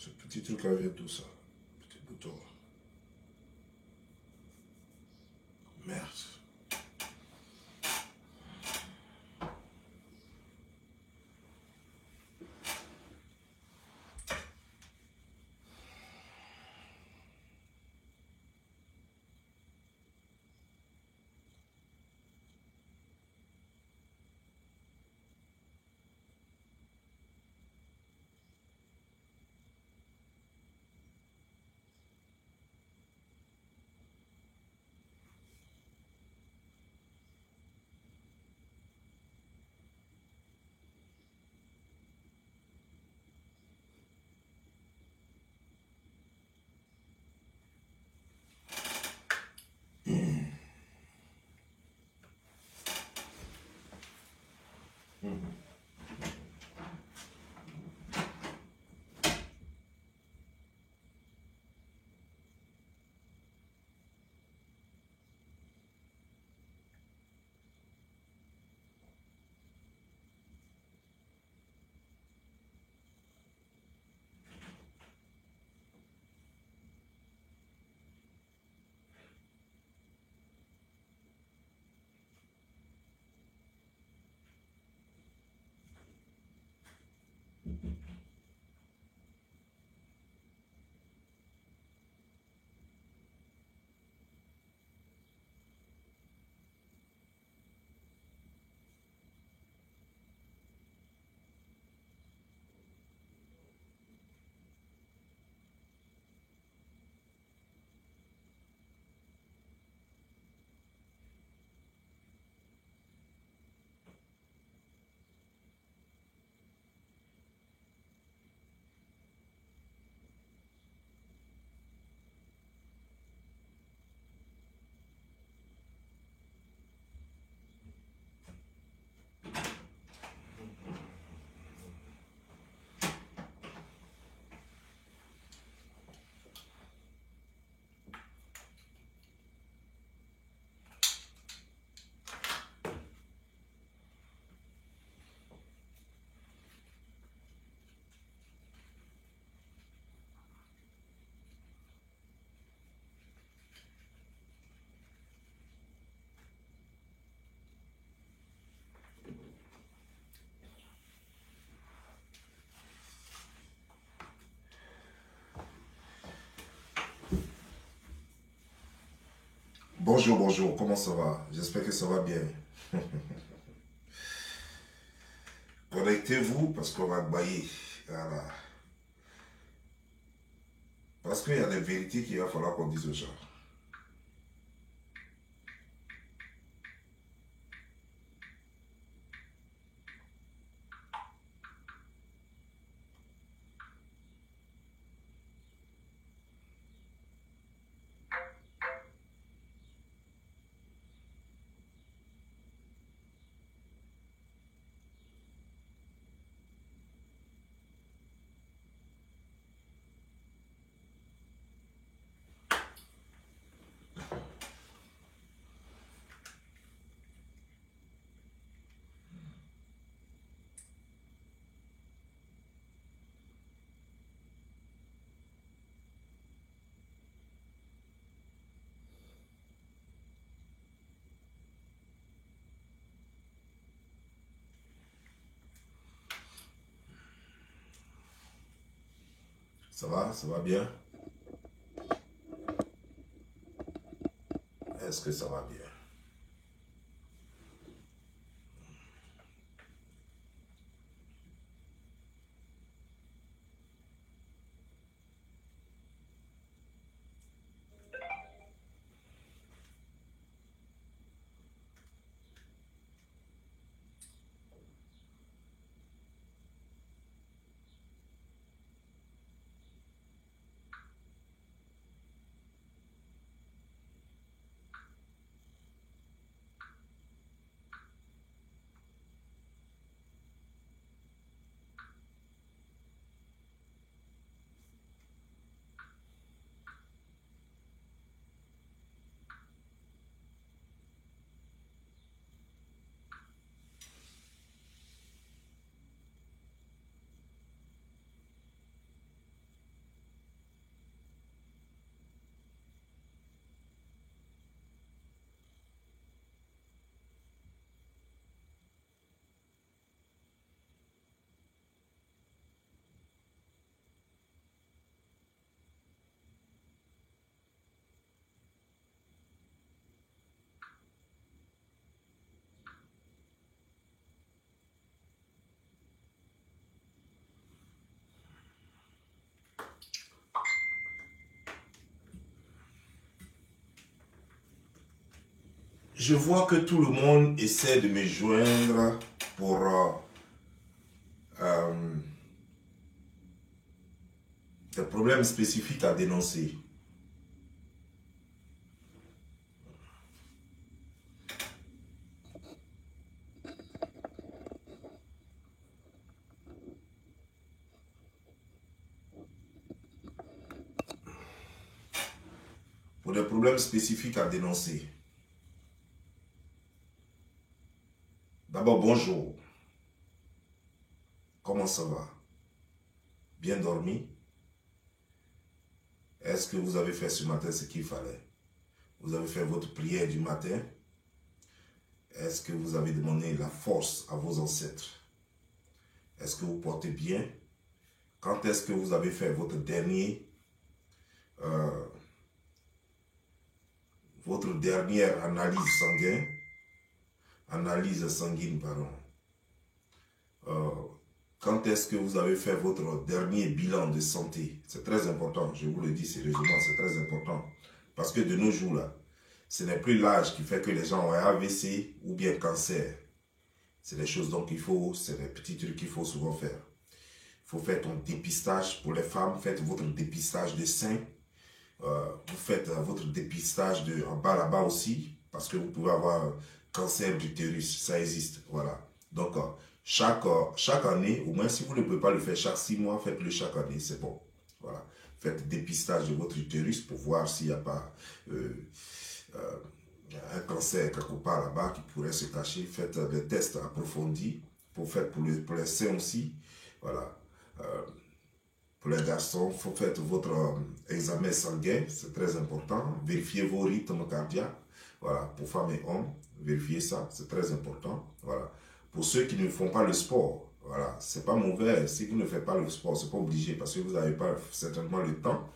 Ce petit truc là vient tout ça. Petit bouton. Merde. Bonjour, bonjour, comment ça va? J'espère que ça va bien. Connectez-vous parce qu'on va bailler. Voilà. Parce qu'il y a des vérités qu'il va falloir qu'on dise aux gens. Ça va? Ça va bien? Est-ce que ça va bien? Je vois que tout le monde essaie de me joindre pour des problèmes spécifiques à dénoncer. Pour des problèmes spécifiques à dénoncer. D'abord, bonjour. Comment ça va? Bien dormi? Est-ce que vous avez fait ce matin ce qu'il fallait? Vous avez fait votre prière du matin? Est-ce que vous avez demandé la force à vos ancêtres? Est-ce que vous portez bien? Quand est-ce que vous avez fait votre dernière analyse sanguine, pardon. Quand est-ce que vous avez fait votre dernier bilan de santé? C'est très important, je vous le dis sérieusement, c'est très important. Parce que de nos jours là, ce n'est plus l'âge qui fait que les gens ont un AVC ou bien cancer. C'est des choses donc il faut, c'est des petits trucs qu'il faut souvent faire. Il faut faire ton dépistage pour les femmes, faites votre dépistage de sein. Vous faites votre dépistage de en bas là-bas aussi, parce que vous pouvez avoir un cancer d'utérus, ça existe, voilà. Donc, chaque année, au moins si vous ne pouvez pas le faire chaque 6 mois, faites-le chaque année, c'est bon. Voilà. Faites dépistage de votre utérus pour voir s'il n'y a pas un cancer quelque part là-bas qui pourrait se cacher. Faites des tests approfondis pour les seins aussi, voilà. Pour les garçons, il faut faire votre examen sanguin, c'est très important. Vérifiez vos rythmes cardiaques. Voilà, pour femmes et hommes, vérifiez ça, c'est très important. Voilà. Pour ceux qui ne font pas le sport, voilà, c'est pas mauvais. Si vous ne faites pas le sport, c'est pas obligé parce que vous n'avez pas certainement le temps.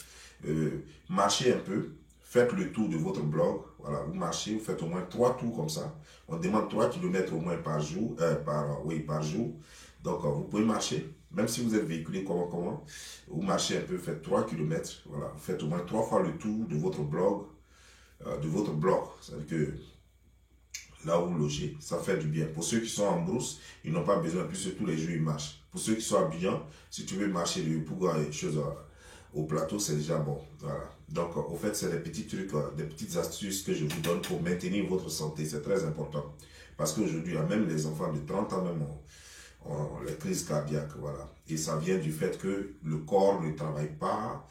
Marchez un peu, faites le tour de votre blog. Voilà, vous marchez, vous faites au moins 3 tours comme ça. On demande 3 km au moins par jour, par jour. Donc, vous pouvez marcher. Même si vous êtes véhiculé comment, vous marchez un peu, faites 3 km, voilà, vous faites au moins 3 fois le tour de votre blog, c'est-à-dire que là où vous logez, ça fait du bien. Pour ceux qui sont en brousse, ils n'ont pas besoin, puisque tous les jours ils marchent. Pour ceux qui sont habillants, si tu veux marcher pour des choses au plateau, c'est déjà bon, voilà. Donc, au fait, c'est des petits trucs, des petites astuces que je vous donne pour maintenir votre santé, c'est très important. Parce qu'aujourd'hui, même les enfants de 30 ans même les crises cardiaques, voilà. Et ça vient du fait que le corps ne travaille pas,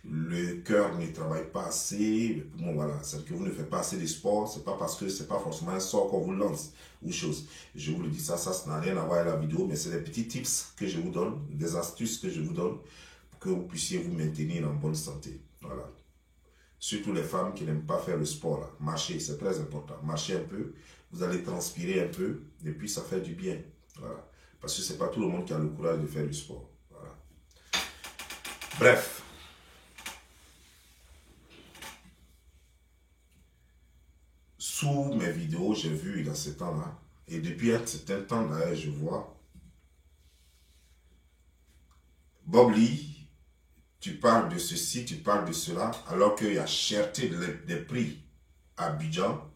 le cœur ne travaille pas assez, bon, voilà. C'est que vous ne faites pas assez de sport, c'est pas parce que c'est pas forcément un sort qu'on vous lance ou chose. Je vous le dis, ça n'a rien à voir avec la vidéo, mais c'est des petits tips que je vous donne, des astuces que je vous donne pour que vous puissiez vous maintenir en bonne santé, voilà. Surtout les femmes qui n'aiment pas faire le sport, là. Marcher, c'est très important. Marchez un peu, vous allez transpirer un peu, et puis ça fait du bien, voilà. Parce que ce n'est pas tout le monde qui a le courage de faire du sport. Voilà. Bref. Sous mes vidéos, j'ai vu dans ce temps-là, et depuis un certain temps d'ailleurs, je vois, Bob Lee, tu parles de ceci, tu parles de cela, alors qu'il y a cherté des prix à Abidjan,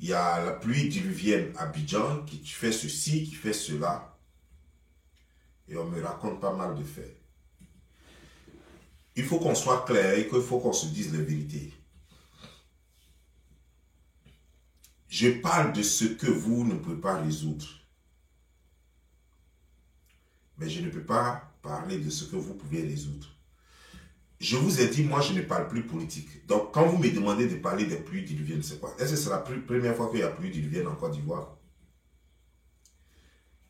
il y a la pluie diluvienne à Abidjan, qui fait ceci, qui fait cela, et on me raconte pas mal de faits. Il faut qu'on soit clair et qu'il faut qu'on se dise la vérité. Je parle de ce que vous ne pouvez pas résoudre. Mais je ne peux pas parler de ce que vous pouvez résoudre. Je vous ai dit, moi, je ne parle plus politique. Donc, quand vous me demandez de parler des pluies diluviennes, c'est quoi? Est-ce que c'est la première fois qu'il y a pluie diluvienne en Côte d'Ivoire?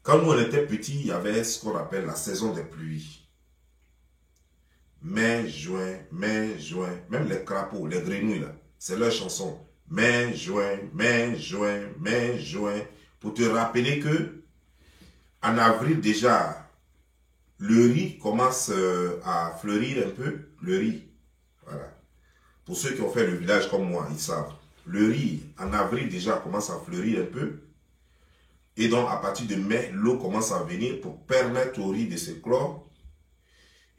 Quand nous, on était petits, il y avait ce qu'on appelle la saison des pluies. Mai, juin, même les crapauds, les grenouilles, c'est leur chanson. Mai, juin, pour te rappeler que en avril déjà, le riz commence à fleurir un peu, le riz. Voilà. Pour ceux qui ont fait le village comme moi, ils savent. Le riz, en avril déjà, commence à fleurir un peu. Et donc, à partir de mai, l'eau commence à venir pour permettre au riz de se clore.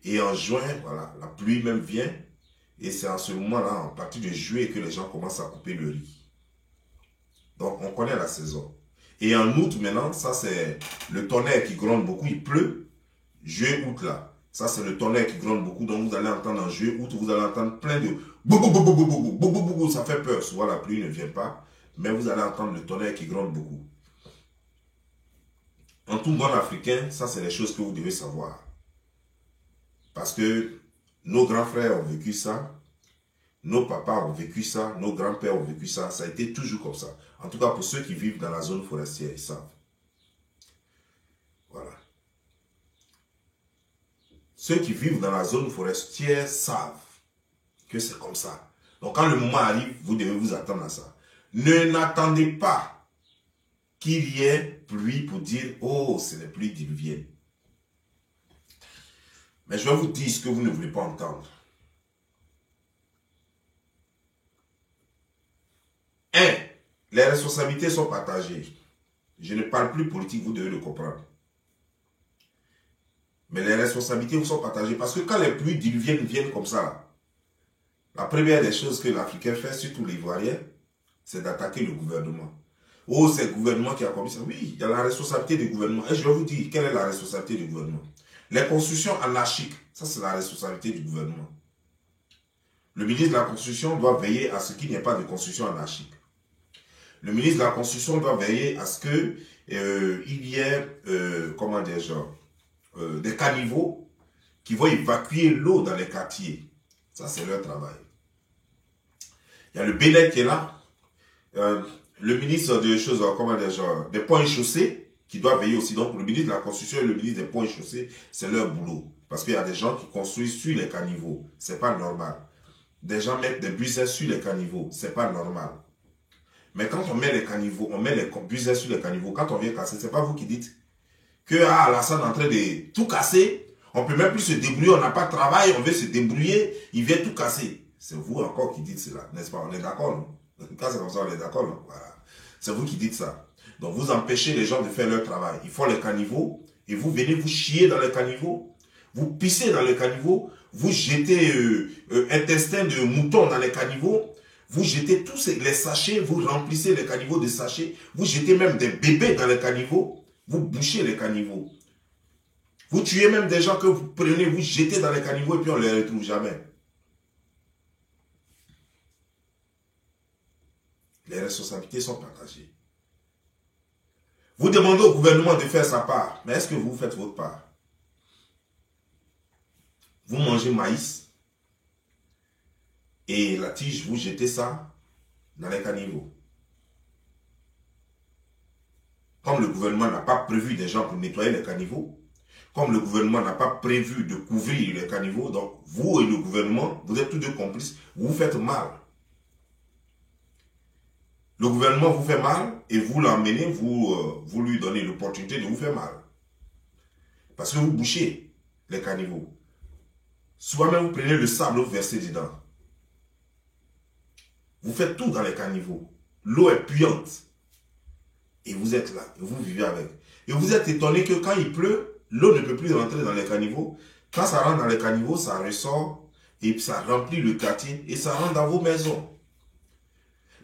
Et en juin, voilà, la pluie même vient. Et c'est en ce moment-là, à partir de juillet, que les gens commencent à couper le riz. Donc, on connaît la saison. Et en août, maintenant, ça c'est le tonnerre qui gronde beaucoup. Il pleut. Juillet, août, là. Ça, c'est le tonnerre qui gronde beaucoup. Donc, vous allez entendre en juillet, août, vous allez entendre plein de... Ça fait peur. Souvent, la pluie ne vient pas. Mais vous allez entendre le tonnerre qui gronde beaucoup. En tout bon africain, ça, c'est les choses que vous devez savoir. Parce que nos grands frères ont vécu ça. Nos papas ont vécu ça. Nos grands-pères ont vécu ça. Ça a été toujours comme ça. En tout cas, pour ceux qui vivent dans la zone forestière, ils savent. Voilà. Ceux qui vivent dans la zone forestière savent que c'est comme ça. Donc, quand le moment arrive, vous devez vous attendre à ça. N'attendez pas qu'il y ait pluie pour dire « Oh, c'est les pluies diluviennes ». Mais je vais vous dire ce que vous ne voulez pas entendre. 1. Les responsabilités sont partagées. Je ne parle plus politique, vous devez le comprendre. Mais les responsabilités sont partagées. Parce que quand les pluies diluviennes viennent comme ça, la première des choses que l'Africain fait, surtout l'Ivoirien, c'est d'attaquer le gouvernement. Oh, c'est le gouvernement qui a commis ça. Oui, il y a la responsabilité du gouvernement. Et je vais vous dire, quelle est la responsabilité du gouvernement? Les constructions anarchiques, ça c'est la responsabilité du gouvernement. Le ministre de la Construction doit veiller à ce qu'il n'y ait pas de construction anarchique. Le ministre de la Construction doit veiller à ce qu'il y ait, comment dire, des caniveaux qui vont évacuer l'eau dans les quartiers. Ça, c'est leur travail. Il y a le Bénin qui est là. Le ministre des choses, comment dire, des ponts et chaussées qui doit veiller aussi. Donc, le ministre de la Construction et le ministre des ponts et chaussées, c'est leur boulot. Parce qu'il y a des gens qui construisent sur les caniveaux. C'est pas normal. Des gens mettent des buissons sur les caniveaux. C'est pas normal. Mais quand on met les caniveaux, on met les buissons sur les caniveaux, quand on vient casser, c'est pas vous qui dites que Alassane est en train de tout casser. On peut même plus se débrouiller, on n'a pas de travail, on veut se débrouiller, il vient tout casser. C'est vous encore qui dites cela, n'est-ce pas? On est d'accord, non? Quand c'est comme ça, on est d'accord, non? Voilà. C'est vous qui dites ça. Donc vous empêchez les gens de faire leur travail. Ils font les caniveaux et vous venez vous chier dans les caniveaux, vous pissez dans les caniveaux, vous jetez intestin de mouton dans les caniveaux, vous jetez tous les sachets, vous remplissez les caniveaux de sachets, vous jetez même des bébés dans les caniveaux, vous bouchez les caniveaux. Vous tuez même des gens que vous prenez, vous jetez dans les caniveaux et puis on ne les retrouve jamais. Les responsabilités sont partagées. Vous demandez au gouvernement de faire sa part, mais est-ce que vous faites votre part? Vous mangez maïs et la tige, vous jetez ça dans les caniveaux. Comme le gouvernement n'a pas prévu des gens pour nettoyer les caniveaux, comme le gouvernement n'a pas prévu de couvrir les caniveaux, donc vous et le gouvernement, vous êtes tous deux complices, vous vous faites mal. Le gouvernement vous fait mal et vous l'emmenez, vous lui donnez l'opportunité de vous faire mal. Parce que vous bouchez les caniveaux. Souvent même vous prenez le sable, vous versez dedans. Vous faites tout dans les caniveaux. L'eau est puante. Et vous êtes là, et vous vivez avec. Et vous êtes étonné que quand il pleut, l'eau ne peut plus rentrer dans les caniveaux. Quand ça rentre dans les caniveaux, ça ressort et ça remplit le quartier et ça rentre dans vos maisons.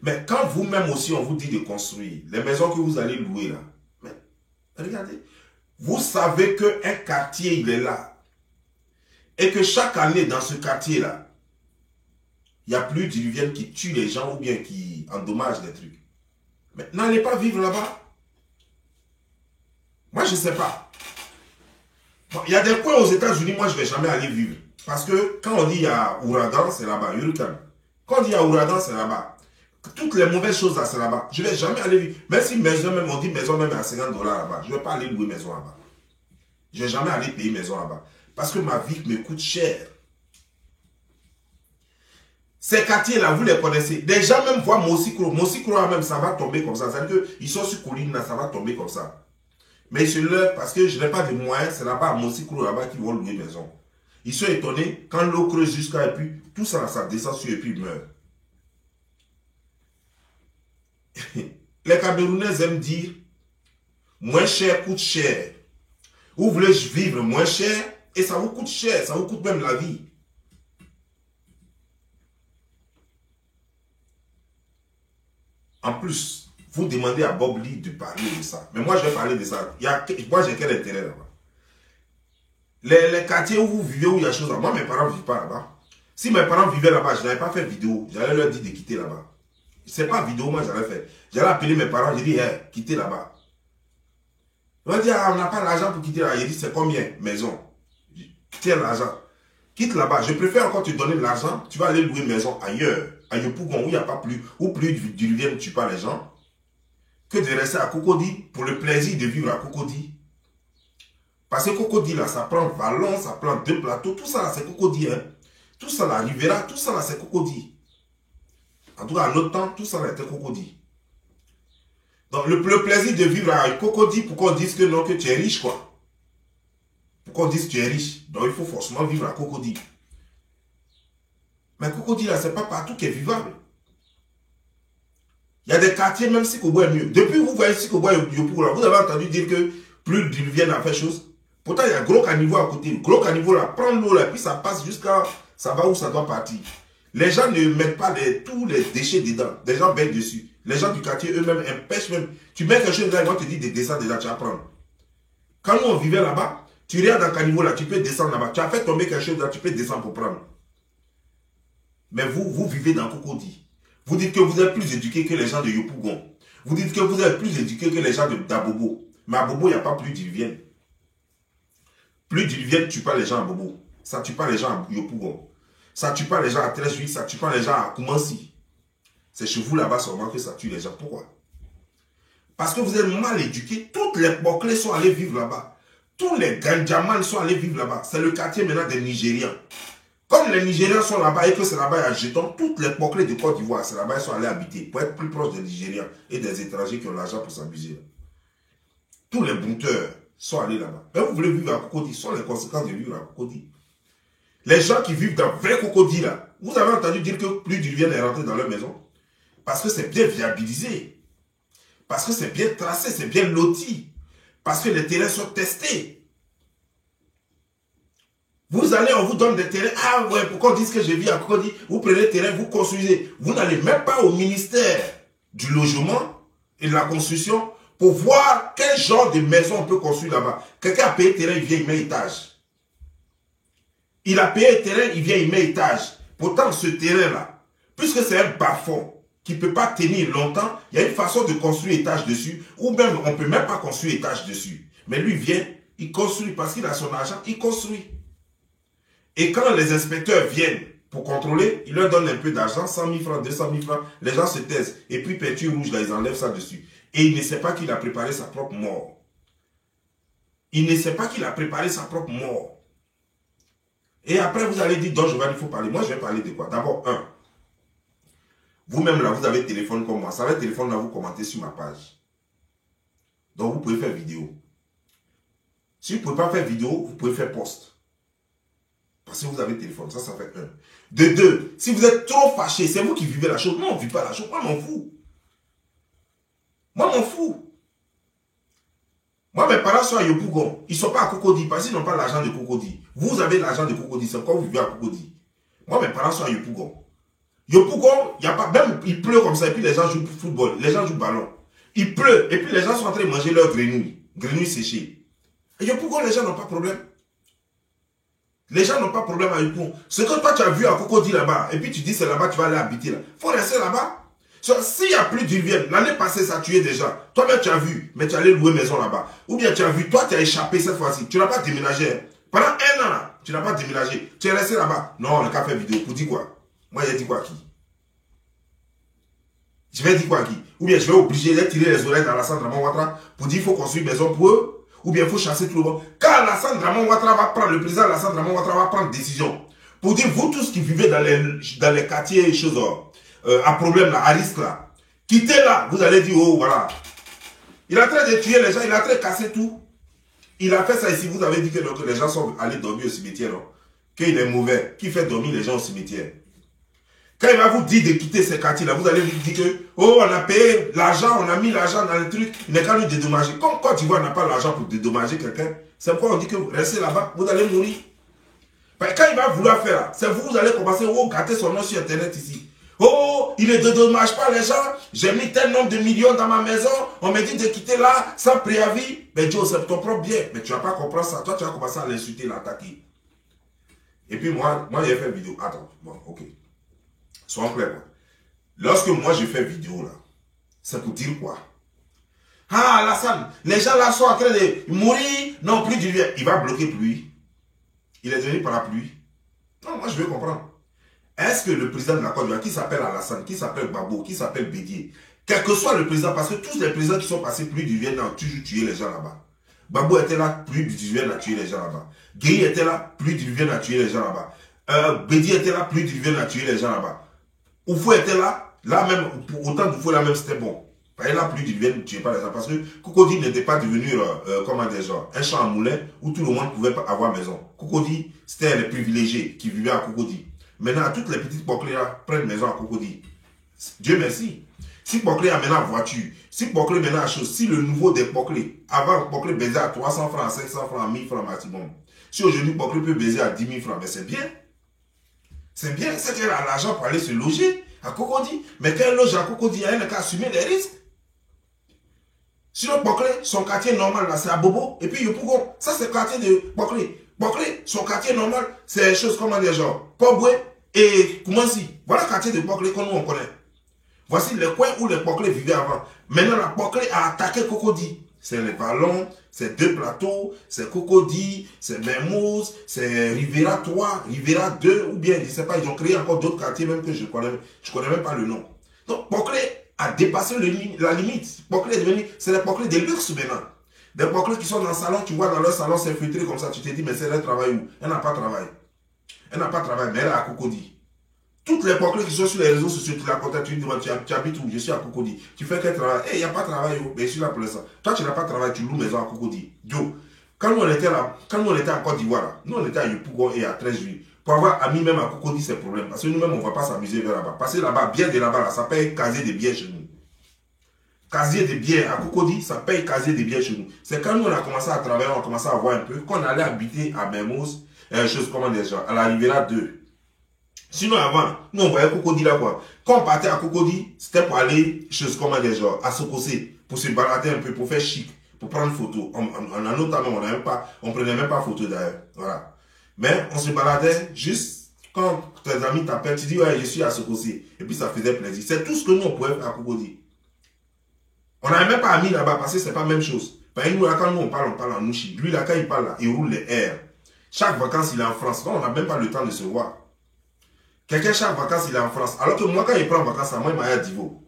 Mais quand vous-même aussi, on vous dit de construire, les maisons que vous allez louer là, mais regardez, vous savez qu'un quartier, il est là. Et que chaque année, dans ce quartier-là, il n'y a plus diluviennes qui tuent les gens ou bien qui endommagent des trucs. Mais n'allez pas vivre là-bas. Moi, je ne sais pas. Bon, il y a des coins aux États-Unis, moi, je ne vais jamais aller vivre. Parce que quand on dit il y a ouragan, c'est là-bas, hurricane. Quand on dit il y a ouragan, c'est là-bas. Toutes les mauvaises choses, là, c'est là-bas. Je ne vais jamais aller vivre. Même si maison, même, on dit maison même à $50 là-bas. Je ne vais pas aller louer maison là-bas. Je ne vais jamais aller payer maison là-bas. Parce que ma vie me coûte cher. Ces quartiers-là, vous les connaissez. Des gens même voient Mosikro. Mosikro, même, ça va tomber comme ça. C'est-à-dire qu'ils sont sur colline, là, ça va tomber comme ça. Mais ils se lèvent parce que je n'ai pas de moyens. C'est là-bas, à Mosikro, là-bas, qu'ils vont louer maison. Ils sont étonnés quand l'eau creuse jusqu'à et puis tout ça, ça descend sur et puis ils meurent. Les Camerounais aiment dire moins cher coûte cher. Vous voulez vivre moins cher et ça vous coûte cher, ça vous coûte même la vie. En plus, vous demandez à Bob Lee de parler de ça. Mais moi, je vais parler de ça. Moi, j'ai quel intérêt là-bas? Les quartiers où vous vivez, où il y a chose là, moi, mes parents ne vivent pas là-bas. Si mes parents vivaient là-bas, je n'avais pas fait vidéo. J'allais leur dire de quitter là-bas. C'est pas vidéo, moi, j'allais faire. J'allais appeler mes parents, j'ai dit, hey, quittez là-bas. Ils m'ont dit, ah, on n'a pas l'argent pour quitter là-bas. J'ai dit, c'est combien? Maison. Tiens l'argent. Quitte là-bas. Je préfère encore te donner de l'argent. Tu vas aller louer une maison ailleurs. À Yopougon, où il n'y a pas plus, où plus d'illuviens ne tue pas les gens, que de rester à Cocody pour le plaisir de vivre à Cocody. Parce que Cocody, là, ça prend Vallon, ça prend 2 plateaux. Tout ça, là, c'est Cocody. Hein. Tout ça, là, Rivera, tout ça, là, c'est Cocody. En tout cas, à notre temps, tout ça, là, était Cocody. Donc, le plaisir de vivre à Cocody, pourquoi on dise que non, que tu es riche, quoi. Pourquoi on dise que tu es riche? Donc, il faut forcément vivre à Cocody. Mais Cocody, là, c'est pas partout qui est vivable. Il y a des quartiers, même si Kobo est mieux. Depuis que vous voyez si Kobo est Yopougon, vous avez entendu dire que plus d'Illuviens a fait chose. Pourtant, il y a gros caniveau à côté. Gros caniveau, là, prend l'eau, là, puis ça passe jusqu'à... Ça va où ça doit partir. Les gens ne mettent pas tous les déchets dedans. Les gens baignent dessus. Les gens du quartier, eux-mêmes, empêchent même. Tu mets quelque chose là, ils vont te dire de descendre déjà, tu vas prendre. Quand nous, on vivait là-bas, tu regardes dans le caniveau, là, tu peux descendre là-bas. Tu as fait tomber quelque chose là, tu peux descendre pour prendre. Mais vous vivez dans Cocody. Vous dites que vous êtes plus éduqués que les gens de Yopougon. Vous dites que vous êtes plus éduqués que les gens d'Abobo. Mais à Bobo, il n'y a pas plus d'Illuviens. Plus d'Illuviens ne tue pas les gens à Bobo. Ça ne tue pas les gens à Yopougon. Ça ne tue pas les gens à 13-8. Ça ne tue pas les gens à Koumansi. C'est chez vous là-bas seulement que ça tue les gens. Pourquoi? Parce que vous êtes mal éduqués. Toutes les Boclés sont allés vivre là-bas. Tous les Gandjamans sont allés vivre là-bas. C'est le quartier maintenant des Nigériens. Comme les Nigériens sont là-bas et que c'est là-bas à Jeton, toutes les Boclés de Côte d'Ivoire, c'est là-bas, ils sont allés habiter pour être plus proches des Nigériens et des étrangers qui ont l'argent pour s'amuser. Tous les bouteurs sont allés là-bas. Mais vous voulez vivre à Cocody, ce sont les conséquences de vivre à Cocody. Les gens qui vivent dans vrai Cocody là, vous avez entendu dire que plus d'Illuviens est rentré dans leur maison. Parce que c'est bien viabilisé. Parce que c'est bien tracé, c'est bien loti. Parce que les terrains sont testés. Vous allez, on vous donne des terrains. Ah ouais, pourquoi on dit que je vis à Cocody? Vous prenez le terrain, vous construisez. Vous n'allez même pas au ministère du logement et de la construction pour voir quel genre de maison on peut construire là-bas. Quelqu'un a payé le terrain, il vient, il met étage. Il a payé le terrain, il vient, il met étage. Pourtant, ce terrain-là, puisque c'est un bas-fond qui ne peut pas tenir longtemps, il y a une façon de construire étage dessus, ou même on ne peut même pas construire étage dessus. Mais lui vient, il construit parce qu'il a son argent, il construit. Et quand les inspecteurs viennent pour contrôler, ils leur donnent un peu d'argent, 100 000 francs, 200 000 francs, les gens se taisent. Et puis peinture rouge, là, ils enlèvent ça dessus. Et il ne sait pas qu'il a préparé sa propre mort. Il ne sait pas qu'il a préparé sa propre mort. Et après, vous allez dire, donc, il faut parler. Moi, je vais parler de quoi? D'abord, vous-même, là, vous avez le téléphone comme moi. Ça va le téléphone, là, vous commentez sur ma page. Donc, vous pouvez faire vidéo. Si vous ne pouvez pas faire vidéo, vous pouvez faire post. Parce que vous avez le téléphone, ça fait 1. De 2, si vous êtes trop fâché, c'est vous qui vivez la chose. Moi, on ne vit pas la chose. Moi, je m'en fous. Moi, je m'en fous. Moi, mes parents sont à Yopougon. Ils ne sont pas à Cocody parce qu'ils n'ont pas l'argent de Cocody. Vous avez l'argent de Cocody, c'est quand vous vivez à Cocody. Moi, mes parents sont à Yopougon. Yopougon, il n'y a pas, même il pleut comme ça, et puis les gens jouent au football, les gens jouent au ballon. Il pleut, et puis les gens sont en train de manger leurs grenouilles séchées. Et Yopougon, les gens n'ont pas de problème. Les gens n'ont pas de problème avec vous. Ce que toi tu as vu à Cocody là-bas, et puis tu dis c'est là-bas, tu vas aller habiter là. Il faut rester là-bas. S'il n'y a plus d'Illuviens, l'année passée ça tuait des gens. Toi-même tu as vu, mais tu allais louer maison là-bas. Ou bien tu as vu, toi tu as échappé cette fois-ci. Tu n'as pas déménagé. Hein. Pendant 1 an là, tu n'as pas déménagé. Tu es resté là-bas. Non, le cas fait vidéo. Pour dire quoi? Moi j'ai dit quoi à qui? Je vais dire quoi à qui? Ou bien je vais obliger de tirer les oreilles dans la centre Draman Ouattara pour dire qu'il faut construire une maison pour eux. Ou bien il faut chasser tout le monde. Quand Alassane Draman Ouattara va prendre, le président Alassane Draman Ouattara va prendre décision pour dire, vous tous qui vivez dans les quartiers, choses à problème, là, à risque, là, quittez là, vous allez dire, oh voilà. Il est en train de tuer les gens, il est en train de casser tout. Il a fait ça ici, vous avez dit que les gens sont allés dormir au cimetière, non? Qu'il est mauvais, qui fait dormir les gens au cimetière. Quand il va vous dire de quitter ces quartiers-là, vous allez lui dire que, oh, on a payé l'argent, on a mis l'argent dans le truc, il n'est qu'à lui dédommager. Comme Côte d'Ivoire n'a pas l'argent pour dédommager quelqu'un, c'est pourquoi on dit que restez là-bas, vous allez mourir. Quand il va vouloir faire, c'est vous allez commencer à gâter son nom sur Internet ici. Oh, il ne dédommage pas les gens. J'ai mis tel nombre de millions dans ma maison. On me dit de quitter là sans préavis. Mais Joe, c'est ton propre bien. Mais tu ne vas pas comprendre ça. Toi, tu vas commencer à l'insulter, l'attaquer. Et puis moi j'ai fait vidéo. Attends, bon, ok. Sois clair. Lorsque moi j'ai fait vidéo là, c'est pour dire quoi? Ah, Alassane, les gens là sont en train de mourir. Non, plus du vient. Il va bloquer pluie. Il est devenu parapluie. Non, moi je veux comprendre. Est-ce que le président de la Côte d'Ivoire, qui s'appelle Alassane, qui s'appelle Gbagbo, qui s'appelle Bédié, quel que soit le président, parce que tous les présidents qui sont passés plus du Vietnam ont toujours tué les gens là-bas. Gbagbo était là, plus du Vietnam a tué les gens là-bas. Gueye était là, plus du Vietnam a tué les gens là-bas. Bédié était là, plus du Vietnam a tué les gens là-bas. Oufou était là même, autant d'Oufou là même c'était bon. Et là, plus du Vietnam ne tuait pas les gens. Parce que Cocody n'était pas devenu, comment dire, genre, un champ à moulin où tout le monde pouvait avoir maison. Cocody, c'était les privilégiés qui vivaient à Cocody. Maintenant, toutes les petites Poclé là prennent maison à Cocody. Dieu merci. Si Poclé a maintenant voiture, si Poclé maintenant a chose, si le nouveau des Poclé, avant Poclé baisait à 300 francs, à 500 francs, à 1000 francs maximum. Si aujourd'hui Poclé peut baiser à 10 000 francs, mais c'est bien. C'est bien, c'est qu'elle a l'argent pour aller se loger à Cocody. Mais quand elle loge à Cocody, elle n'a qu'à assumer les risques. Sinon, Poclé, son quartier normal là, c'est à Bobo. Et puis Yopougon, ça c'est le quartier de Poclé. Poclé, son quartier normal, c'est des choses comme des gens. Poboué et Koumansi. Voilà le quartier de Poclé que nous on connaît. Voici les coins où les Poclé vivaient avant. Maintenant, la Poclé a attaqué Cocody. C'est les ballons, c'est 2 plateaux, c'est Cocody, c'est Mermoz, c'est Rivera 3, Rivera 2, ou bien, je ne sais pas, ils ont créé encore d'autres quartiers même que je ne connais même pas le nom. Donc, Poclé a dépassé la limite. Poclé est devenu, c'est les Poclé de luxe maintenant. Des Poclé qui sont dans le salon, tu vois dans leur salon s'infiltrer comme ça, tu te dis, mais c'est leur travail où? Elle n'a pas de travail. Elle n'a pas de travail, mais elle est à Cocody. Toutes les Poclé qui sont sur les réseaux sociaux, tu la contactes, tu dis, tu habites où? Je suis à Cocody. Tu fais quel travail? Il n'y a pas de travail, mais je suis là pour l'instant. Toi, tu n'as pas de travail, tu loues maison à Cocody. Joe, quand nous on était là, quand nous on était en Côte d'Ivoire, nous on était à Yopougon et à 13 juillet. Pour avoir amis même à Cocody, c'est problème. Parce que nous-mêmes, on ne va pas s'amuser vers là-bas. Parce que là-bas, bien de là-bas, là, ça paye casier de biens chez nous. Casier de biens à Cocody, ça paye casier de biens chez nous. C'est quand nous on a commencé à travailler, on a commencé à voir un peu, qu'on allait habiter à Mermoz, chose comme des gens, à la Rivera 2. Sinon avant, nous on voyait Cocody là quoi. Quand on partait à Cocody, c'était pour aller, chose comme des gens, à Sokosé, pour se balader un peu, pour faire chic, pour prendre photo. Notamment, on prenait même pas photo d'ailleurs. Voilà. Mais on se baladait juste quand tes amis t'appellent, tu dis ouais, je suis à Sokosé. Et puis ça faisait plaisir. C'est tout ce que nous on pouvait faire à Cocody. On n'avait même pas amis là-bas parce que c'est pas la même chose. Par exemple, là, quand nous on parle en Nouchi. Lui là, quand il parle là, il roule les airs. Chaque vacances, il est en France. Donc, on n'a même pas le temps de se voir. Quelqu'un, chaque vacances, il est en France. Alors que moi, quand il prend vacances à moi, il m'a à Divo.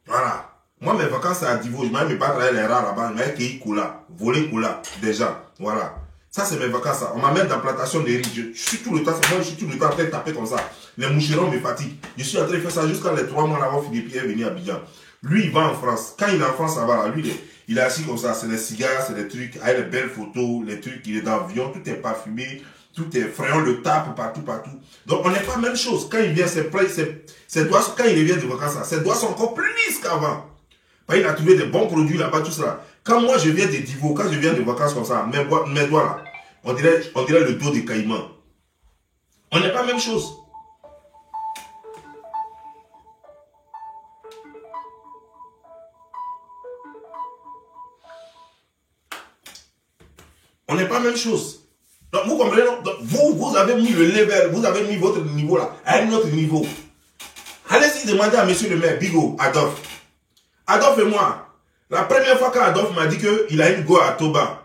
Voilà. Moi, mes vacances, c'est à Divo. Je ne m'ai pas travaillé les rats là-bas. Je m'ai cueilli Koula. Voler Koula. Déjà. Voilà. Ça, c'est mes vacances. Ça. On m'amène dans la plantation de riz. Je suis tout le temps, moi, je suis tout le temps en train de taper comme ça. Les moucherons me fatiguent. Je suis en train de faire ça jusqu'à les 3 mois là-bas. Philippe est venu à Abidjan. Lui, il va en France. Quand il est en France, ça va là. Lui, il est assis comme ça. C'est des cigares, c'est des trucs. Avec les belles photos, les trucs. Il est dans l'avion. Tout est parfumé. Tout est frais, on le tape partout. Donc, on n'est pas la même chose. Quand il vient, ses doigts, quand il revient de vacances, ses doigts sont encore plus lisses qu'avant. Il a trouvé des bons produits là-bas, tout ça. Quand moi, je viens de Divo, quand je viens de vacances comme ça, mes doigts là, on dirait le dos des caïmans. On n'est pas la même chose. On n'est pas la même chose. Donc, vous comprenez, non? Donc, vous avez mis le level, vous avez mis votre niveau là, à un autre niveau. Allez-y demander à monsieur le maire, Bigo, Adolphe. Adolphe et moi, la première fois qu'Adolphe m'a dit qu'il a une go à Toba,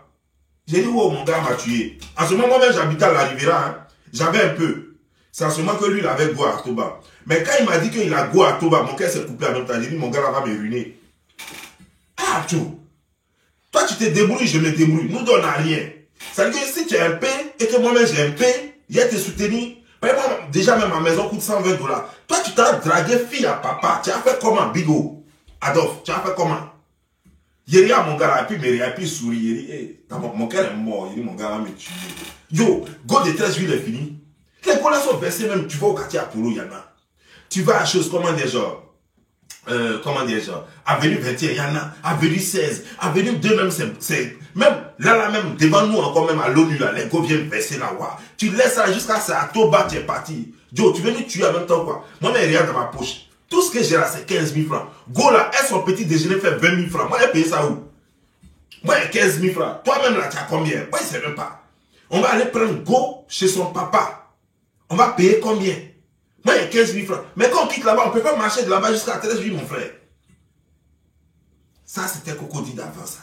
j'ai dit, oh, mon gars m'a tué. En ce moment, moi-même, j'habitais à la Rivera, hein. J'avais un peu. C'est en ce moment que lui, il avait go à Toba. Mais quand il m'a dit qu'il a go à Toba, mon cœur s'est coupé en même temps. J'ai dit, mon gars là va me ruiner. Ah, tu. Toi, tu te débrouilles, je me débrouille. Nous donne à rien. Ça veut dire que si tu as un pain et que moi-même j'ai un pain, il y a te soutenir. Déjà, même ma maison coûte 120 $. Toi, tu t'as dragué fille à papa. Tu as fait comment, Bigo? Adolphe, tu as fait comment? Il y a mon gars là, et puis il sourit. Il dit, hey, mon cœur est mort. Il dit, mon gars va me tuer. Yo, go de 13 juillet est fini. Les gars là sont versés même. Tu vas au quartier Apollo, il y en a. Tu vas à chose comment des gens. comment dire, avenue 21, il y en a, avenue 16, avenue 2 même, c'est même, là, même, devant nous encore même à l'ONU, là, les gars viennent verser la voix. Tu laisses ça jusqu'à ça, à Toba, tu es parti. Joe, tu veux nous tuer en même temps, quoi. Moi, mais rien dans ma poche. Tout ce que j'ai là, c'est 15 000 francs. Go là, elle, son petit déjeuner fait 20 000 francs. Moi, elle paye ça où? Moi, il y a 15 000 francs. Toi-même, là, tu as combien? Moi, il ne sait même pas. On va aller prendre Go chez son papa. On va payer combien? Moi, il y a 15 000 francs. Mais quand on quitte là-bas, on ne peut pas marcher de là-bas jusqu'à 13 000, mon frère. Ça, c'était Cocody d'avant, ça.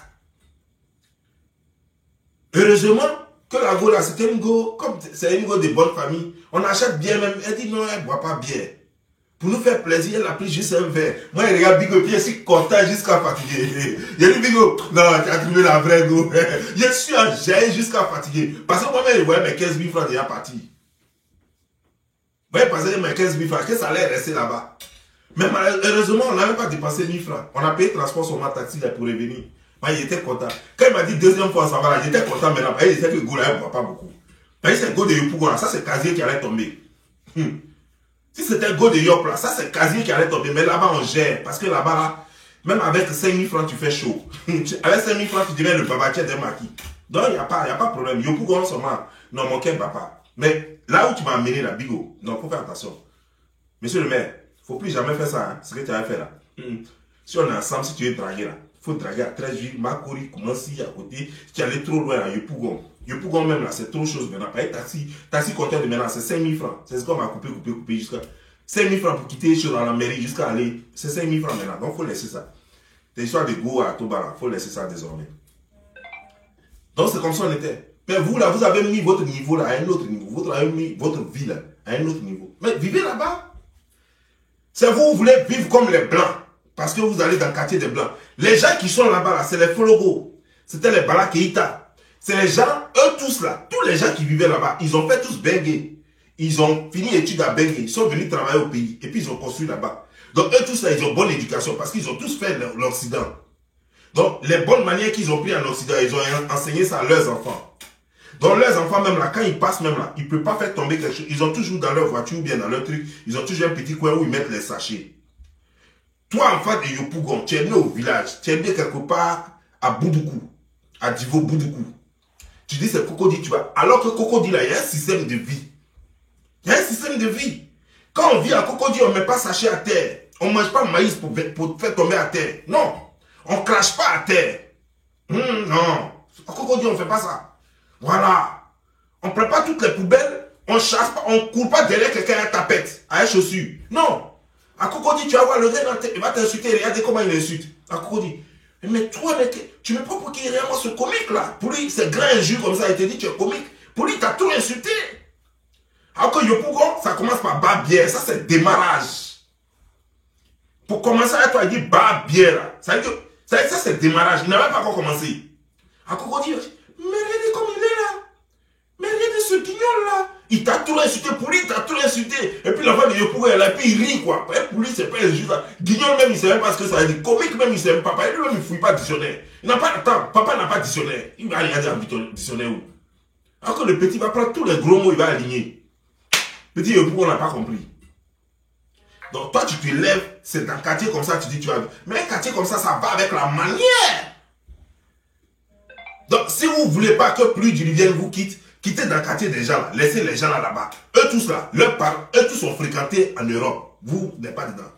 Heureusement que la Go, là, c'était une Go, comme c'est une Go de bonne famille. On achète bien même. Elle dit non, elle ne boit pas bien. Pour nous faire plaisir, elle a pris juste un verre. Moi, il regarde Bigo, puis je suis content jusqu'à fatiguer. Il a dit Bigo, non, tu as trouvé la vraie Go. Je suis en gêne jusqu'à fatiguer. Parce que moi-même, je voyais mes 15 000 francs déjà partis. Vous voyez, parce que mes 15 000 francs, que ça allait rester là-bas. Mais heureusement, on n'avait pas dépensé 1000 francs. On a payé le transport sur ma taxi là, pour revenir. Moi, il était content. Quand il m'a dit deuxième fois, ça va là, j'étais content maintenant. Il disait que Go là, elle ne boit pas beaucoup. Mais c'est Go de Yopougon, ça c'est casier qui allait tomber. Si c'était Go de Yop là, ça c'est casier qui allait tomber. Mais là-bas, on gère. Parce que là-bas, là, même avec 5 000 francs, tu fais chaud. Avec 5 000 francs, tu deviens le babatier d'un maquis. Donc, il n'y a pas de problème. Yopougon seulement. Non, mon cœur papa. Mais là où tu m'as amené là, Bigo, non, il faut faire attention. Monsieur le maire, il ne faut plus jamais faire ça, hein, ce que tu as fait là. Si on est ensemble, si tu es dragué là, il faut draguer à 13 jours, Makori, Koumansi, à côté. Si tu allais trop loin à Yopougon. Yopougon même là, c'est trop chose maintenant. Par taxi compteur de maintenant, c'est 5 000 francs. C'est ce qu'on m'a coupé jusqu'à 5 000 francs pour quitter dans la mairie jusqu'à aller. C'est 5 000 francs maintenant. Donc il faut laisser ça. Des histoires de Go à Toba, il faut laisser ça désormais. Donc c'est comme ça on était. Mais vous là, vous avez mis votre niveau là à un autre niveau. Vous avez mis votre vie là à un autre niveau. Mais vivez là-bas. C'est vous voulez vivre comme les blancs. Parce que vous allez dans le quartier des blancs. Les gens qui sont là-bas, là, c'est les Fologos. C'était les Bala Keïta. C'est les gens, eux tous là, tous les gens qui vivaient là-bas, ils ont fait tous Bengue. Ils ont fini études à Bengue. Ils sont venus travailler au pays. Et puis ils ont construit là-bas. Donc eux tous là, ils ont bonne éducation parce qu'ils ont tous fait l'Occident. Donc les bonnes manières qu'ils ont pris en Occident, ils ont enseigné ça à leurs enfants. Donc leurs enfants même là, quand ils passent même là, ils ne peuvent pas faire tomber quelque chose. Ils ont toujours dans leur voiture ou bien dans leur truc, ils ont toujours un petit coin où ils mettent les sachets. Toi, enfant de Yopougon, tu es né au village, tu es né quelque part à Boudoukou, à Divo Boudoukou. Tu dis c'est Cocody, tu vas. Alors que Cocody là, il y a un système de vie. Il y a un système de vie. Quand on vit à Cocody, on ne met pas sachet à terre. On ne mange pas maïs pour faire tomber à terre. Non. On ne crache pas à terre. Non. À Cocody, on ne fait pas ça. Voilà. On ne prend pas toutes les poubelles. On ne chasse pas. On ne court pas derrière quelqu'un à tapette, à une chaussure. Non. À Cocody, tu vas voir le gars, il va t'insulter. Regardez comment il insulte. À Cocody. Mais toi, tu ne mets pas pour qu'il y ait réellement ce comique là. Pour lui, c'est grand injure comme ça. Il te dit tu es comique. Pour lui, tu as tout insulté. Alors que Yopougon, ça commence par Babière. Ça, c'est démarrage. Pour commencer avec toi, il dit Babière. Ça veut dire que ça, c'est démarrage. Il n'a même pas encore commencé. À Cocody, il dit mais regardez comme il est là. Mais regardez ce guignol là. Il t'a tout insulté, pour lui, il t'a tout insulté. Et puis l'enfant de Yopougon est là, et puis il rit quoi. Et pour lui, c'est pas juste ça. Guignol même, il ne sait même pas ce que ça veut dire. Comique même, il ne sait même pas. Lui-même, il ne fouille pas dictionnaire. Il n'a pas de temps. Papa n'a pas de dictionnaire. Il va regarder un dictionnaire où. Alors que le petit va prendre tous les gros mots, il va aligner. Petit Yopougon n'a pas compris. Donc toi, tu te lèves, c'est dans un quartier comme ça, tu dis tu vas. Mais un quartier comme ça va avec la manière. Donc si vous ne voulez pas que plus du Rivière vous quitte, quittez dans le quartier des gens là, laissez les gens là-bas. Eux tous là, eux tous sont fréquentés en Europe. Vous n'êtes pas dedans.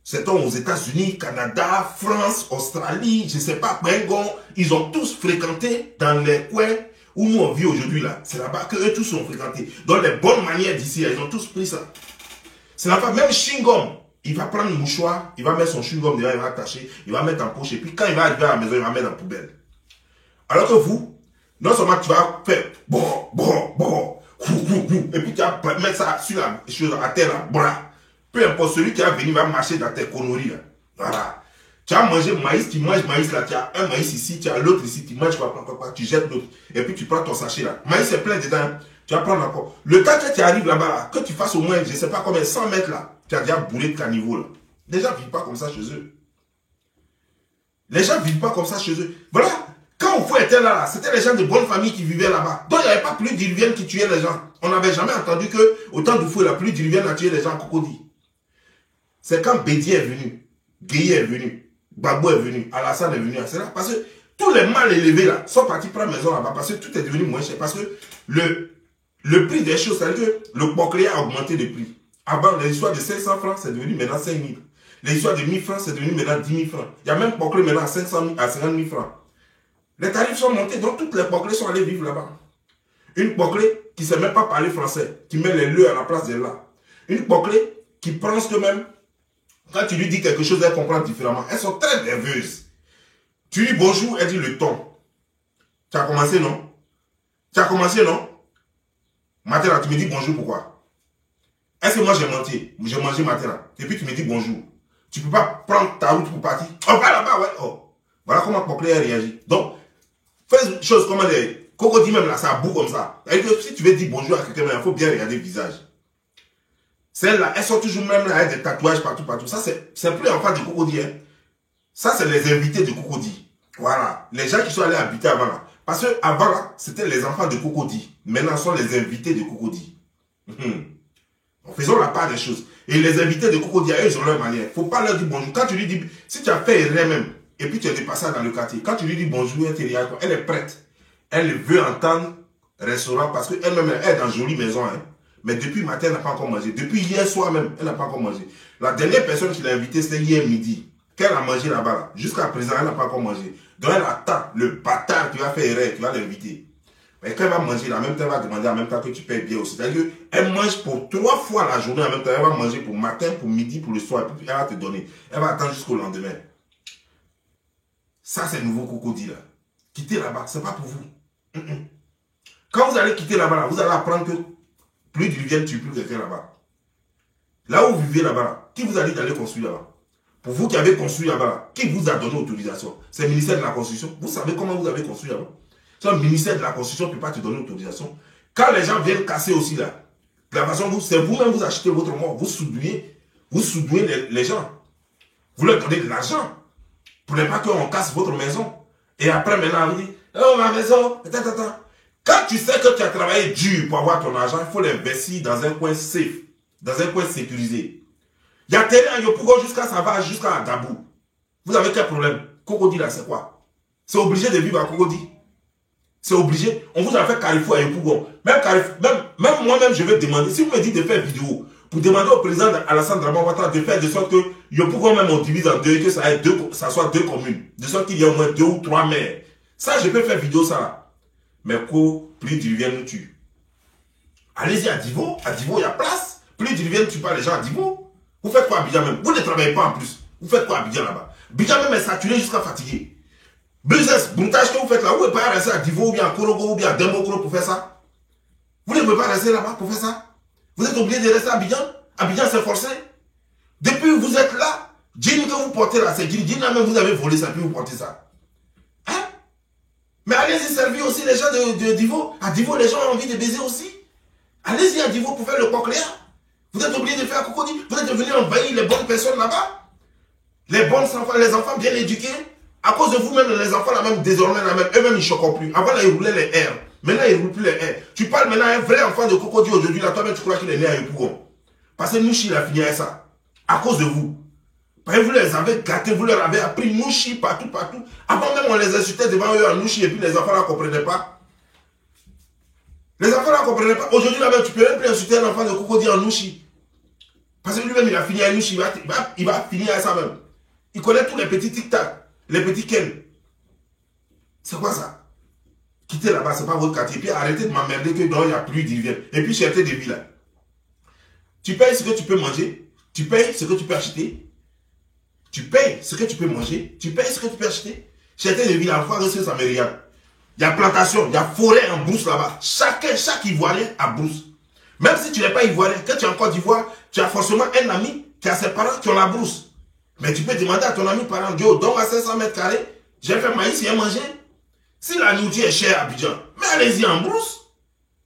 C'est aux États-Unis, Canada, France, Australie, je ne sais pas, Bengon, ils ont tous fréquenté dans les coins où nous on vit aujourd'hui là. C'est là-bas que eux tous sont fréquentés. Dans les bonnes manières d'ici, ils ont tous pris ça. C'est là-bas, même chewing-gum, il va prendre le mouchoir, il va mettre son chewing-gum dedans, il va attacher, il va mettre en poche, et puis quand il va arriver à la maison, il va mettre dans la poubelle. Alors que vous, non seulement tu vas faire et puis tu vas mettre ça sur la chose à terre là, bras. Peu importe, celui qui va venir va marcher dans tes conneries là. Voilà. Tu as mangé maïs, tu manges maïs là, tu as un maïs ici, tu as l'autre ici, tu manges quoi, tu jettes l'autre. Et puis tu prends ton sachet là. Maïs est plein dedans, tu vas prendre encore. Le temps que tu arrives là-bas, là, que tu fasses au moins, je ne sais pas combien, 100 mètres là, tu as déjà bourré de caniveau là. Les gens ne vivent pas comme ça chez eux. Les gens ne vivent pas comme ça chez eux. Voilà. Quand Oufou était là, c'était les gens de bonne famille qui vivaient là-bas. Donc il n'y avait pas plus d'Iluvienne qui tuait les gens. On n'avait jamais entendu que autant d'Oufou, la plus d'Iluvienne a tué les gens à Cocody. C'est quand Bédier est venu, Gueye est venu, Gbagbo est venu, Alassane est venu, etc. Parce que tous les mal élevés là sont partis prendre maison là-bas parce que tout est devenu moins cher. Parce que le prix des choses, c'est-à-dire que le bouclier a augmenté de prix. Avant, les histoires de 500 francs, c'est devenu maintenant 5 000. Les histoires de 1000 francs, c'est devenu maintenant 10 000 francs. Il y a même bouclier maintenant à 500 000, à 50 000 francs. Les tarifs sont montés, donc toutes les boucliers sont allés vivre là-bas. Une bouclier qui ne sait même pas parler français, qui met les le à la place des là. Une bouclier qui pense que même, quand tu lui dis quelque chose, elle comprend différemment. Elles sont très nerveuses. Tu dis bonjour, elle dit le ton. Tu as commencé, non? Tu as commencé, non? Matin, tu me dis bonjour, pourquoi? Est-ce que moi j'ai menti? J'ai mangé matin, et puis tu me dis bonjour. Tu ne peux pas prendre ta route pour partir. On va là-bas, ouais. Oh. Voilà comment bouclier réagit. Donc, fais une chose comme les Coco dit même là, ça boue comme ça. C'est-à-dire que si tu veux dire bonjour à quelqu'un, il faut bien regarder le visage. Celles-là, elles sont toujours même là avec des tatouages partout, partout. Ça, c'est plus en face de Cocody. Hein. Ça, c'est les invités de Cocody. Voilà. Les gens qui sont allés habiter avant là. Parce que avant là, c'était les enfants de Cocody. Maintenant, ce sont les invités de Cocody. Faisons la part des choses. Et les invités de Cocody, eux, ils ont leur manière. Il ne faut pas leur dire bonjour. Quand tu lui dis, si tu as fait rien même, et puis tu es dépassé dans le quartier, quand tu lui dis bonjour, elle est prête. Elle veut entendre restaurant parce qu'elle-même, elle est dans une jolie maison. Hein. Mais depuis matin, elle n'a pas encore mangé. Depuis hier soir même, elle n'a pas encore mangé. La dernière personne qui l'a invitée, c'était hier midi. Qu'elle a mangé là-bas. Là. Jusqu'à présent, elle n'a pas encore mangé. Donc elle attend le bâtard qui va faire erreur, qui va l'inviter. Mais quand elle va manger, en même temps, elle va demander en même temps que tu payes bien aussi. C'est-à-dire qu'elle mange pour 3 fois la journée en même temps. Elle va manger pour matin, pour midi, pour le soir. Et puis elle va te donner. Elle va attendre jusqu'au lendemain. Ça, c'est le nouveau Cocody là. Quittez là-bas, ce n'est pas pour vous. Quand vous allez quitter là-bas, vous allez apprendre que plus de rivière tue plus quelqu'un là-bas. Là où vous vivez là-bas, qui vous a dit d'aller construire là-bas? Pour vous qui avez construit là-bas, qui vous a donné autorisation? C'est le ministère de la Construction. Vous savez comment vous avez construit là-bas? C'est le ministère de la Construction qui ne peut pas te donner autorisation. Quand les gens viennent casser aussi là, de la façon, c'est vous-même vous achetez votre mort, vous soudouez les gens. Vous leur donnez de l'argent pour ne pas qu'on casse votre maison. Et après maintenant, vous dites, oh ma maison, Quand tu sais que tu as travaillé dur pour avoir ton argent, il faut l'investir dans un coin safe, dans un coin sécurisé. Il y a terrain à Yopougon jusqu'à Savage, jusqu'à Dabou. Vous avez quel problème? Cocody là, c'est quoi? C'est obligé de vivre à Cocody. C'est obligé. On vous a fait Carrefour à Yopougon. Même moi-même, je vais demander, si vous me dites de faire vidéo, pour demander au président Alassane Dramane Ouattara de faire de sorte que Yopougon même on divise en deux et que ça soit 2 communes. De sorte qu'il y ait au moins 2 ou 3 maires. Ça, je peux faire vidéo ça là. Mais qu'au plus du rivière nous tue. Allez-y à Divo, il y a place. Plus du rivière ne tue pas les gens à Divo. Vous faites quoi à Abidjan même? Vous ne travaillez pas en plus. Vous faites quoi à Abidjan là-bas? Abidjan même est saturé jusqu'à fatigué. Business, broutage que vous faites là, vous ne pouvez pas rester à Divo ou bien à Korogo ou bien à Dembokoro pour faire ça. Vous ne pouvez pas rester là-bas pour faire ça. Vous êtes obligé de rester à Abidjan. Abidjan c'est forcé. Depuis que vous êtes là, jean que vous portez là, c'est jean là même vous avez volé ça puis vous portez ça. Mais allez-y servir aussi les gens de Divo. À Divo, les gens ont envie de baiser aussi. Allez-y à Divo pour faire le cochléa. Vous êtes obligé de faire Cocody. Vous êtes venu envahir les bonnes personnes là-bas. Les bons enfants, les enfants bien éduqués. À cause de vous-même, les enfants là même, désormais là même, eux-mêmes ils choquent plus. Avant là, ils roulaient les airs. Maintenant, ils ne roulent plus les airs. Tu parles maintenant à un vrai enfant de Cocody aujourd'hui, là, toi-même tu crois qu'il est né à Yopougon. Parce que Nouchi, il a fini avec ça. À cause de vous. Parce que vous les avez gâtés, vous leur avez appris Nouchi partout, partout. Avant même, on les insultait devant eux en Nouchi et puis les enfants là ne comprenaient pas. Les enfants là ne comprenaient pas. Aujourd'hui, là même, tu peux même plus insulter un enfant de Cocody en Nouchi. Parce que lui-même, il a fini à Nouchi, il va finir à ça même. Il connaît tous les petits tic-tac, les petits ken. C'est quoi ça? Quittez là-bas, c'est pas votre quartier. Puis arrêtez de m'emmerder que non, il n'y a plus d'hiver. Et puis cherchez des villes là. Tu payes ce que tu peux manger, tu payes ce que tu peux acheter. Tu payes ce que tu peux manger, tu payes ce que tu peux acheter. Cherchez des villes à voir ce que ça me regarde. Il y a plantation, il y a forêt en brousse là-bas. Chaque Ivoirien a brousse. Même si tu n'es pas Ivoirien, quand tu es en Côte d'Ivoire, tu as forcément un ami qui a ses parents qui ont la brousse. Mais tu peux demander à ton ami parent, Dieu, donc à 500 mètres carrés, j'ai fait maïs et manger. Si la nourriture est chère à Abidjan, mais allez-y en brousse.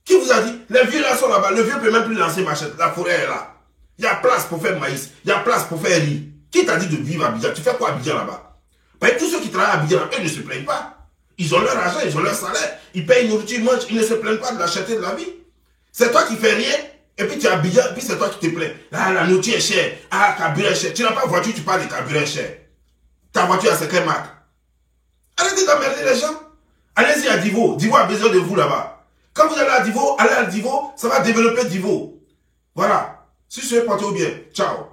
Qui vous a dit? Les vieux là sont là-bas. Le vieux ne peut même plus lancer machette. La forêt est là. Il y a place pour faire maïs. Il y a place pour faire riz. Qui t'a dit de vivre à Abidjan? Tu fais quoi à Abidjan là-bas? Parce que tous ceux qui travaillent à Abidjan, eux ne se plaignent pas. Ils ont leur argent, ils ont leur salaire. Ils payent une nourriture, ils mangent. Ils ne se plaignent pas de la cherté de la vie. C'est toi qui fais rien. Et puis tu as Abidjan, puis c'est toi qui te plains. Ah, la nourriture est chère. Ah, carburant est cher. Tu n'as pas de voiture, tu parles de carburant cher. Ta voiture, c'est quelle marque? Arrêtez d'emmerder les gens. Allez-y à Divo. Divo a besoin de vous là-bas. Quand vous allez à Divo, ça va développer Divo. Voilà. Si je suis porté au bien. Ciao.